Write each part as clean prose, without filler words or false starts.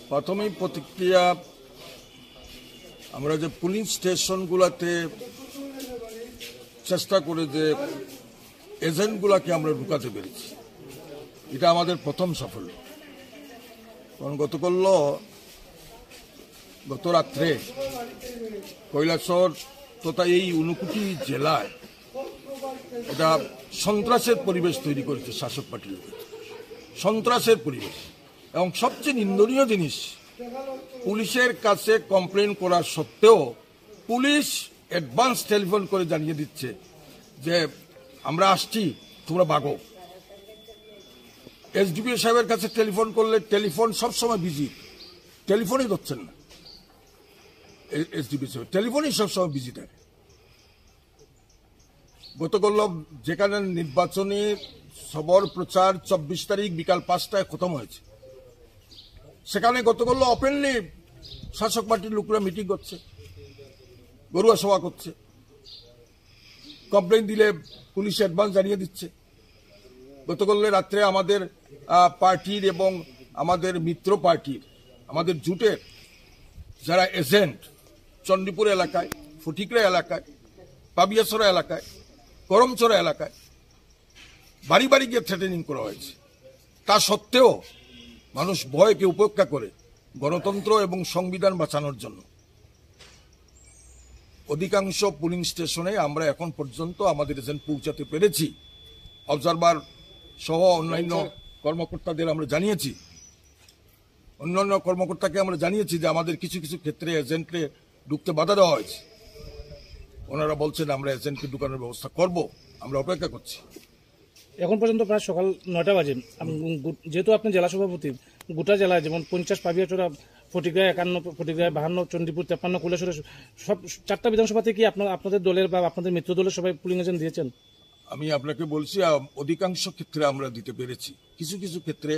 প্রথমেই প্রতিক্রিয়া আমরা যে পুলিশ স্টেশনগুলোতে চেষ্টা করে যে এজেন্টগুলোকে আমরা ঢুকাতে পেরেছি, এটা আমাদের প্রথম সাফল্য। কারণ গত রাত্রে কৈলাসহর তথা এই ঊনকোটি জেলায় এটা সন্ত্রাসের পরিবেশ তৈরি করেছে শাসক পার্টির লোকের, সন্ত্রাসের পরিবেশ। এবং সবচেয়ে নিন্দনীয় জিনিস, পুলিশের কাছে কমপ্লেন করার সত্ত্বেও পুলিশ অ্যাডভান্স টেলিফোন করে জানিয়ে দিচ্ছে যে আমরা আসছি, তোমরা ভাগো। এসডিপিও সাহেবের কাছে টেলিফোন করলে টেলিফোন সবসময় বিজি, টেলিফোনই ধরছেন না। এসডিপিও সাহেব টেলিফোনই সবসময় বিজি থাকে। গতকাল যেখানে নির্বাচনী সবর প্রচার 24 তারিখ বিকাল 5টায় খতম হয়েছে, সেখানে গতকাল ওপেনলি শাসক পার্টির লোকরা মিটিং করছে, গরুয়া সভা করছে, কমপ্লেন দিলে পুলিশ অ্যাডভান্স জানিয়ে দিচ্ছে। গতকাল রাত্রে আমাদের পার্টির এবং আমাদের মিত্র পার্টির, আমাদের জুটের যারা এজেন্ট চণ্ডীপুর এলাকায়, ফটিকরা এলাকায়, পাবিয়াসরা এলাকায়, করমচরা এলাকায় বাড়ি বাড়ি গিয়ে থ্রেটেনিং করা হয়েছে। তা সত্ত্বেও মানুষ ভয়কে উপেক্ষা করে গণতন্ত্র এবং সংবিধান বাঁচানোর জন্য অধিকাংশ পুলিং স্টেশনে আমরা এখন পর্যন্ত আমাদের এজেন্ট পৌঁছাতে পেরেছি। অবজারভার সহ অন্যান্য কর্মকর্তাদের আমরা জানিয়েছি, অন্যান্য কর্মকর্তাকে আমরা জানিয়েছি যে আমাদের কিছু কিছু ক্ষেত্রে এজেন্টকে ঢুকতে বাধা দেওয়া হয়েছে। ওনারা বলছেন আমরা এজেন্টকে ঢুকানোর ব্যবস্থা করব, আমরা অপেক্ষা করছি। এখন পর্যন্ত প্রায় সকাল 9টা বাজে। যেহেতু আপনি জেলা সভাপতি, গোটা জেলায় যেমন 50 পাবিয়াচড়া, ফটিকরায় 51, ফটিকরায় 52, চণ্ডীপুর 53, কৈলাসহরে সব 4টা বিধানসভাতে কি আপনাদের দলের বা আপনাদের মিত্র দলের সবাই পুলিং এজেন্ট দিয়েছেন? আমি আপনাকে বলছি অধিকাংশ ক্ষেত্রে আমরা দিতে পেরেছি। কিছু কিছু ক্ষেত্রে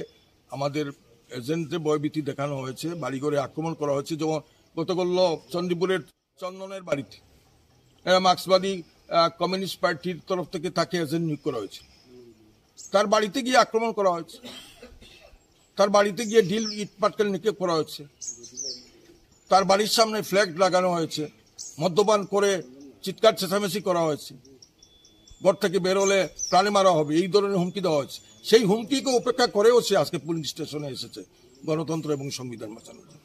আমাদের এজেন্টদের ভয়ভীতি দেখানো হয়েছে, বাড়িঘরে আক্রমণ করা হয়েছে। যেমন গতকাল চণ্ডীপুরের চন্দনের বাড়িতে মার্ক্সবাদী কমিউনিস্ট পার্টির তরফ থেকে তাকে এজেন্ট নিয়োগ করা হয়েছে, তার বাড়িতে গিয়ে আক্রমণ করা হয়েছে, তার বাড়িতে গিয়ে ঢিল ইট পাটকেল নিক্ষেপ করা হয়েছে, তার বাড়ির সামনে ফ্ল্যাগ লাগানো হয়েছে, মদ্যপান করে চিৎকার চেঁচামেচি করা হয়েছে, ঘর থেকে বেরোলে প্রাণে মারা হবে, এই ধরনের হুমকি দেওয়া হয়েছে। সেই হুমকিকে উপেক্ষা করেও সে আজকে পুলিশ স্টেশনে এসেছে গণতন্ত্র এবং সংবিধান বাঁচানোর জন্য।